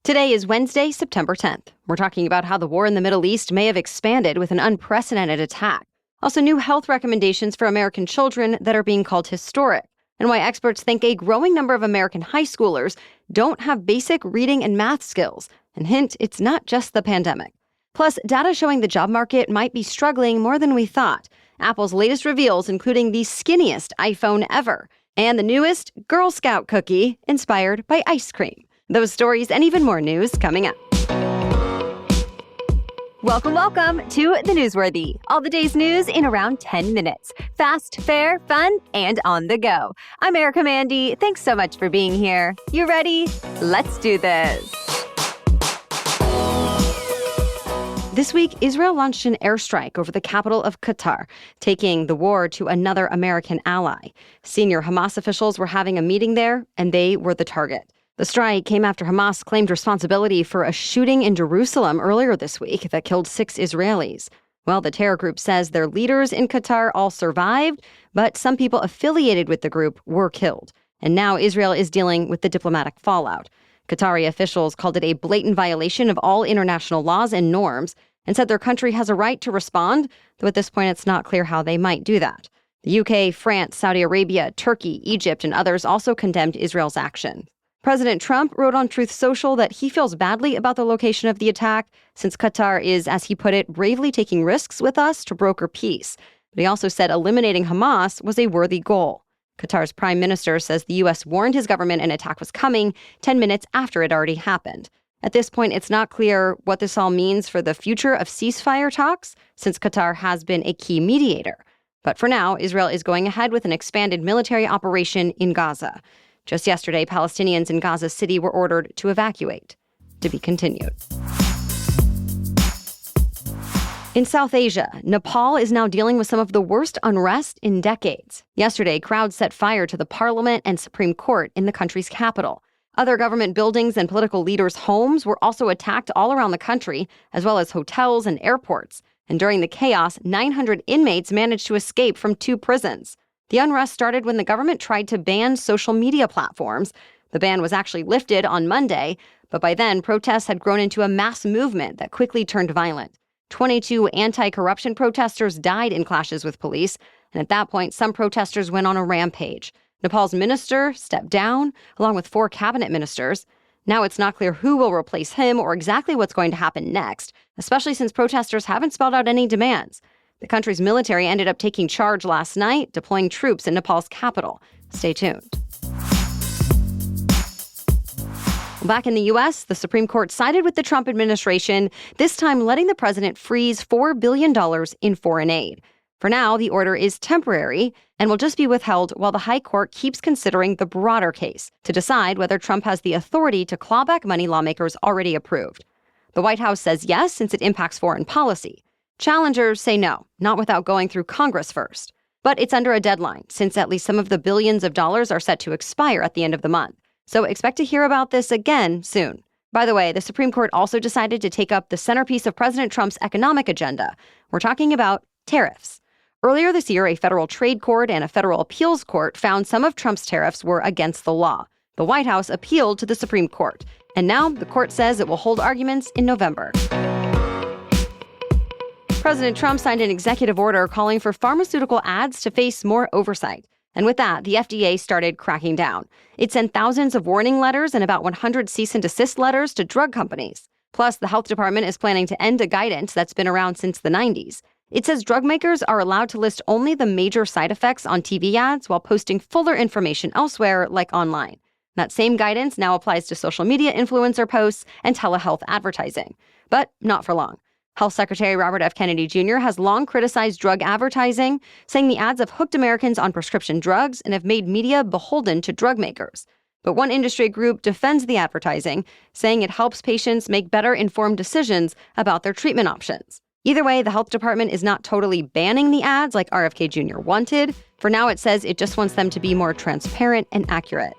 Today is Wednesday, September 10th. We're talking about how the war in the Middle East may have expanded with an unprecedented attack. Also, new health recommendations for American children that are being called historic, and why experts think a growing number of American high schoolers don't have basic reading and math skills. And hint, it's not just the pandemic. Plus, data showing the job market might be struggling more than we thought. Apple's latest reveals, including the skinniest iPhone ever, and the newest Girl Scout cookie inspired by ice cream. Those stories and even more news coming up. Welcome to The Newsworthy. All the day's news in around 10 minutes. Fast, fair, fun, and on the go. I'm Erica Mandy. Thanks so much for being here. You ready? Let's do this. This week, Israel launched an airstrike over the capital of Qatar, taking the war to another American ally. Senior Hamas officials were having a meeting there, and they were the target. The strike came after Hamas claimed responsibility for a shooting in Jerusalem earlier this week that killed 6 Israelis. Well, the terror group says their leaders in Qatar all survived, but some people affiliated with the group were killed. And now Israel is dealing with the diplomatic fallout. Qatari officials called it a blatant violation of all international laws and norms and said their country has a right to respond, though at this point it's not clear how they might do that. The UK, France, Saudi Arabia, Turkey, Egypt, and others also condemned Israel's action. President Trump wrote on Truth Social that he feels badly about the location of the attack, since Qatar is, as he put it, bravely taking risks with us to broker peace. But he also said eliminating Hamas was a worthy goal. Qatar's prime minister says the U.S. warned his government an attack was coming 10 minutes after it already happened. At this point, it's not clear what this all means for the future of ceasefire talks, since Qatar has been a key mediator. But for now, Israel is going ahead with an expanded military operation in Gaza. Just yesterday, Palestinians in Gaza City were ordered to evacuate. To be continued. In South Asia, Nepal is now dealing with some of the worst unrest in decades. Yesterday, crowds set fire to the parliament and Supreme Court in the country's capital. Other government buildings and political leaders' homes were also attacked all around the country, as well as hotels and airports. And during the chaos, 900 inmates managed to escape from 2 prisons. The unrest started when the government tried to ban social media platforms. The ban was actually lifted on Monday, but by then, protests had grown into a mass movement that quickly turned violent. 22 anti-corruption protesters died in clashes with police, and at that point, some protesters went on a rampage. Nepal's minister stepped down, along with 4 cabinet ministers. Now it's not clear who will replace him or exactly what's going to happen next, especially since protesters haven't spelled out any demands. The country's military ended up taking charge last night, deploying troops in Nepal's capital. Stay tuned. Back in the U.S., the Supreme Court sided with the Trump administration, this time letting the president freeze $4 billion in foreign aid. For now, the order is temporary and will just be withheld while the High Court keeps considering the broader case to decide whether Trump has the authority to claw back money lawmakers already approved. The White House says yes, since it impacts foreign policy. Challengers say no, not without going through Congress first. But it's under a deadline, since at least some of the billions of dollars are set to expire at the end of the month. So expect to hear about this again soon. By the way, the Supreme Court also decided to take up the centerpiece of President Trump's economic agenda. We're talking about tariffs. Earlier this year, a federal trade court and a federal appeals court found some of Trump's tariffs were against the law. The White House appealed to the Supreme Court. And now the court says it will hold arguments in November. President Trump signed an executive order calling for pharmaceutical ads to face more oversight. And with that, the FDA started cracking down. It sent thousands of warning letters and about 100 cease and desist letters to drug companies. Plus, the health department is planning to end a guidance that's been around since the 90s. It says drug makers are allowed to list only the major side effects on TV ads while posting fuller information elsewhere, like online. That same guidance now applies to social media influencer posts and telehealth advertising. But not for long. Health Secretary Robert F. Kennedy Jr. has long criticized drug advertising, saying the ads have hooked Americans on prescription drugs and have made media beholden to drug makers. But one industry group defends the advertising, saying it helps patients make better informed decisions about their treatment options. Either way, the health department is not totally banning the ads like RFK Jr. wanted. For now, it says it just wants them to be more transparent and accurate.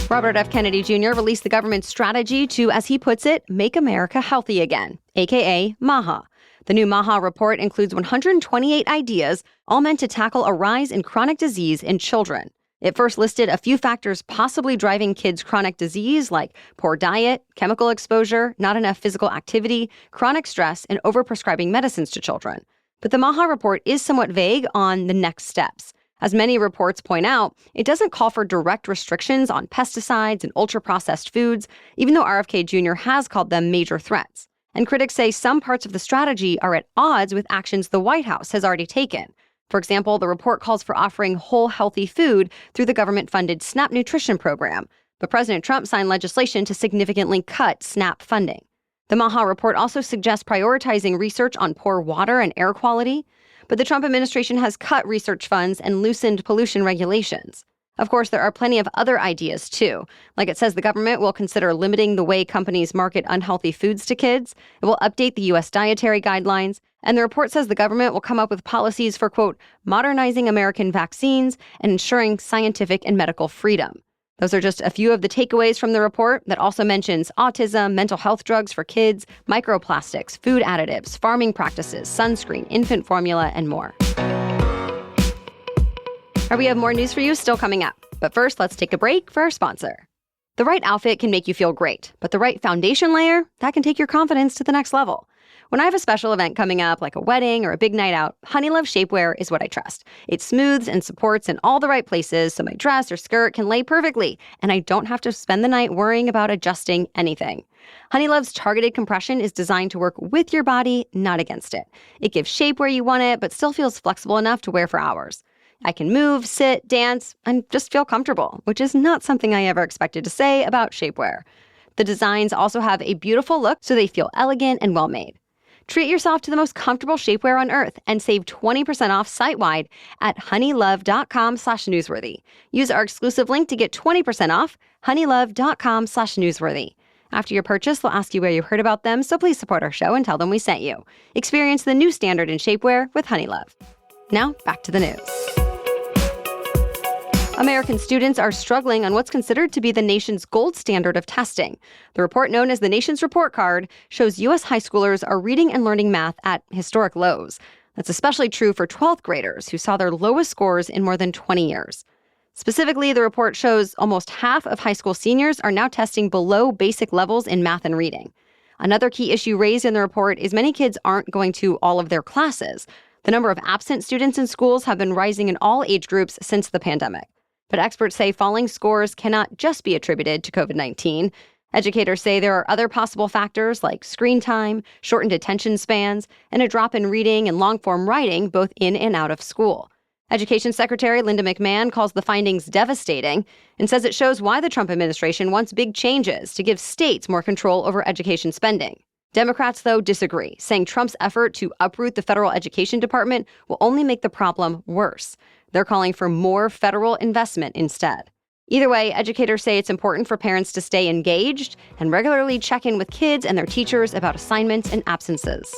Robert F. Kennedy Jr. released the government's strategy to, as he puts it, make America healthy again, aka MAHA. The new MAHA report includes 128 ideas, all meant to tackle a rise in chronic disease in children. It first listed a few factors possibly driving kids' chronic disease, like poor diet, chemical exposure, not enough physical activity, chronic stress, and overprescribing medicines to children. But the MAHA report is somewhat vague on the next steps. As many reports point out, it doesn't call for direct restrictions on pesticides and ultra-processed foods, even though RFK Jr. has called them major threats. And critics say some parts of the strategy are at odds with actions the White House has already taken. For example, the report calls for offering whole, healthy food through the government-funded SNAP nutrition program, but President Trump signed legislation to significantly cut SNAP funding. The MAHA report also suggests prioritizing research on poor water and air quality, but the Trump administration has cut research funds and loosened pollution regulations. Of course, there are plenty of other ideas, too. Like it says the government will consider limiting the way companies market unhealthy foods to kids. It will update the U.S. dietary guidelines. And the report says the government will come up with policies for, quote, modernizing American vaccines and ensuring scientific and medical freedom. Those are just a few of the takeaways from the report that also mentions autism, mental health drugs for kids, microplastics, food additives, farming practices, sunscreen, infant formula, and more. We have more news for you still coming up. But first, let's take a break for our sponsor. The right outfit can make you feel great, but the right foundation layer, that can take your confidence to the next level. When I have a special event coming up, like a wedding or a big night out, Honeylove shapewear is what I trust. It smooths and supports in all the right places so my dress or skirt can lay perfectly, and I don't have to spend the night worrying about adjusting anything. Honeylove's targeted compression is designed to work with your body, not against it. It gives shape where you want it, but still feels flexible enough to wear for hours. I can move, sit, dance, and just feel comfortable, which is not something I ever expected to say about shapewear. The designs also have a beautiful look, so they feel elegant and well-made. Treat yourself to the most comfortable shapewear on earth and save 20% off site-wide at honeylove.com/newsworthy. Use our exclusive link to get 20% off, honeylove.com/newsworthy. After your purchase, they'll ask you where you heard about them, so please support our show and tell them we sent you. Experience the new standard in shapewear with Honeylove. Now, back to the news. American students are struggling on what's considered to be the nation's gold standard of testing. The report, known as the Nation's Report Card, shows U.S. high schoolers are reading and learning math at historic lows. That's especially true for 12th graders, who saw their lowest scores in more than 20 years. Specifically, the report shows almost half of high school seniors are now testing below basic levels in math and reading. Another key issue raised in the report is many kids aren't going to all of their classes. The number of absent students in schools have been rising in all age groups since the pandemic. But experts say falling scores cannot just be attributed to COVID-19. Educators say there are other possible factors like screen time, shortened attention spans, and a drop in reading and long-form writing both in and out of school. Education Secretary Linda McMahon calls the findings devastating and says it shows why the Trump administration wants big changes to give states more control over education spending. Democrats, though, disagree, saying Trump's effort to uproot the federal education department will only make the problem worse. They're calling for more federal investment instead. Either way, educators say it's important for parents to stay engaged and regularly check in with kids and their teachers about assignments and absences.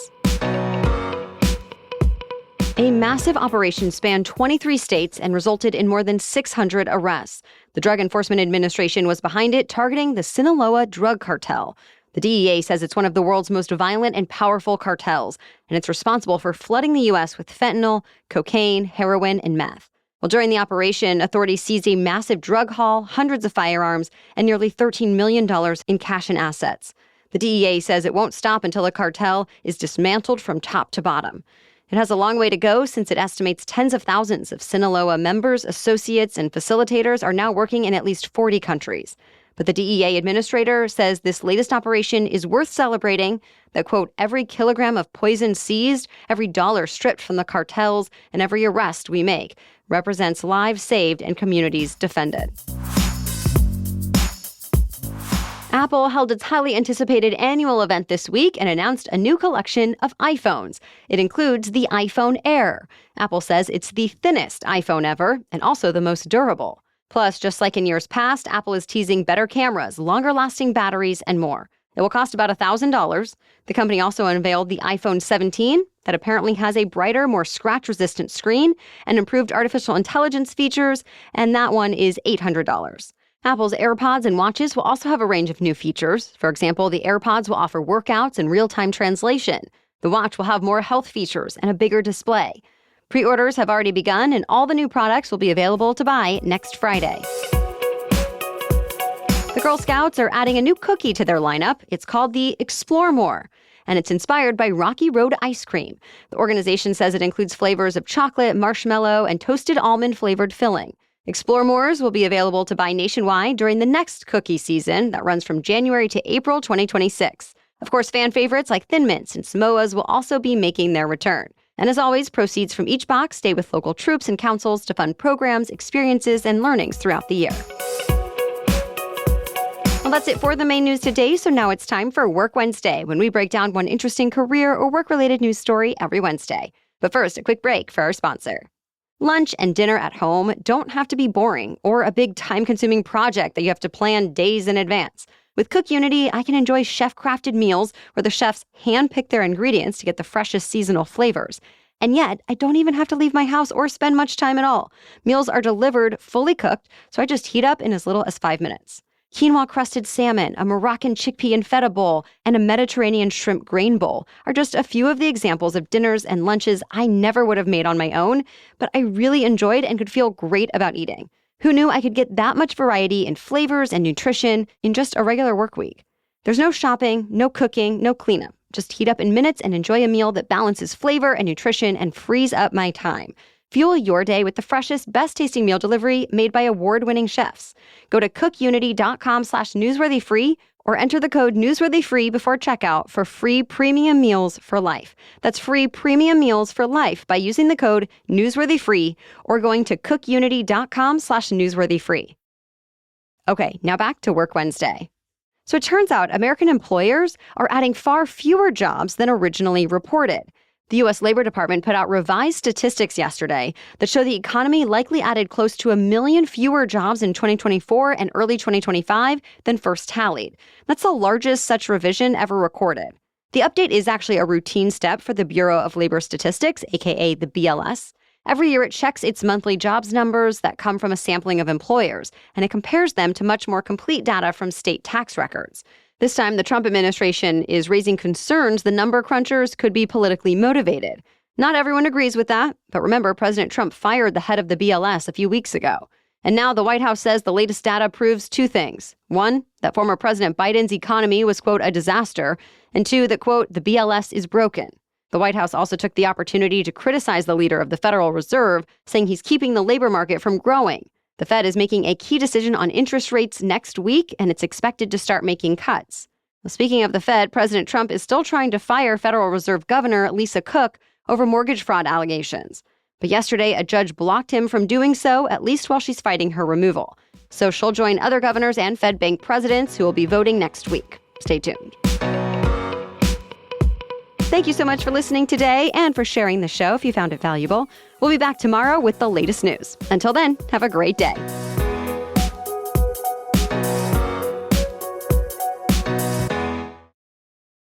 A massive operation spanned 23 states and resulted in more than 600 arrests. The Drug Enforcement Administration was behind it, targeting the Sinaloa drug cartel. The DEA says it's one of the world's most violent and powerful cartels, and it's responsible for flooding the U.S. with fentanyl, cocaine, heroin, and meth. Well, during the operation, authorities seized a massive drug haul, hundreds of firearms, and nearly $13 million in cash and assets. The DEA says it won't stop until the cartel is dismantled from top to bottom. It has a long way to go since it estimates tens of thousands of Sinaloa members, associates, and facilitators are now working in at least 40 countries. But the DEA administrator says this latest operation is worth celebrating, that, quote, every kilogram of poison seized, every dollar stripped from the cartels, and every arrest we make represents lives saved and communities defended. Apple held its highly anticipated annual event this week and announced a new collection of iPhones. It includes the iPhone Air. Apple says it's the thinnest iPhone ever and also the most durable. Plus, just like in years past, Apple is teasing better cameras, longer-lasting batteries, and more. It will cost about $1,000. The company also unveiled the iPhone 17 that apparently has a brighter, more scratch-resistant screen and improved artificial intelligence features, and that one is $800. Apple's AirPods and watches will also have a range of new features. For example, the AirPods will offer workouts and real-time translation. The watch will have more health features and a bigger display. Pre-orders have already begun, and all the new products will be available to buy next Friday. The Girl Scouts are adding a new cookie to their lineup. It's called the Explore More, and it's inspired by Rocky Road ice cream. The organization says it includes flavors of chocolate, marshmallow, and toasted almond-flavored filling. Explore Mores will be available to buy nationwide during the next cookie season that runs from January to April 2026. Of course, fan favorites like Thin Mints and Samoas will also be making their return. And as always, proceeds from each box stay with local troops and councils to fund programs, experiences, and learnings throughout the year. Well, that's it for the main news today, so now it's time for Work Wednesday, when we break down one interesting career or work-related news story every Wednesday. But first, a quick break for our sponsor. Lunch and dinner at home don't have to be boring or a big time-consuming project that you have to plan days in advance. With Cook Unity, I can enjoy chef-crafted meals where the chefs hand-pick their ingredients to get the freshest seasonal flavors. And yet, I don't even have to leave my house or spend much time at all. Meals are delivered fully cooked, so I just heat up in as little as 5 minutes. Quinoa-crusted salmon, a Moroccan chickpea and feta bowl, and a Mediterranean shrimp grain bowl are just a few of the examples of dinners and lunches I never would have made on my own, but I really enjoyed and could feel great about eating. Who knew I could get that much variety in flavors and nutrition in just a regular work week? There's no shopping, no cooking, no cleanup. Just heat up in minutes and enjoy a meal that balances flavor and nutrition and frees up my time. Fuel your day with the freshest, best-tasting meal delivery made by award-winning chefs. Go to cookunity.com/newsworthyfree or enter the code newsworthyfree before checkout for free premium meals for life. That's free premium meals for life by using the code newsworthyfree or going to cookunity.com/newsworthyfree. Okay, now back to Work Wednesday. So it turns out American employers are adding far fewer jobs than originally reported. The U.S. Labor Department put out revised statistics yesterday that show the economy likely added close to 1 million fewer jobs in 2024 and early 2025 than first tallied. That's the largest such revision ever recorded. The update is actually a routine step for the Bureau of Labor Statistics, aka the BLS. Every year it checks its monthly jobs numbers that come from a sampling of employers, and it compares them to much more complete data from state tax records. This time, the Trump administration is raising concerns the number crunchers could be politically motivated. Not everyone agrees with that, but remember, President Trump fired the head of the BLS a few weeks ago. And now the White House says the latest data proves two things. One, that former President Biden's economy was, quote, a disaster. And two, that, quote, the BLS is broken. The White House also took the opportunity to criticize the leader of the Federal Reserve, saying he's keeping the labor market from growing. The Fed is making a key decision on interest rates next week, and it's expected to start making cuts. Well, speaking of the Fed, President Trump is still trying to fire Federal Reserve Governor Lisa Cook over mortgage fraud allegations. But yesterday, a judge blocked him from doing so, at least while she's fighting her removal. So she'll join other governors and Fed bank presidents who will be voting next week. Stay tuned. Thank you so much for listening today and for sharing the show if you found it valuable. We'll be back tomorrow with the latest news. Until then, have a great day.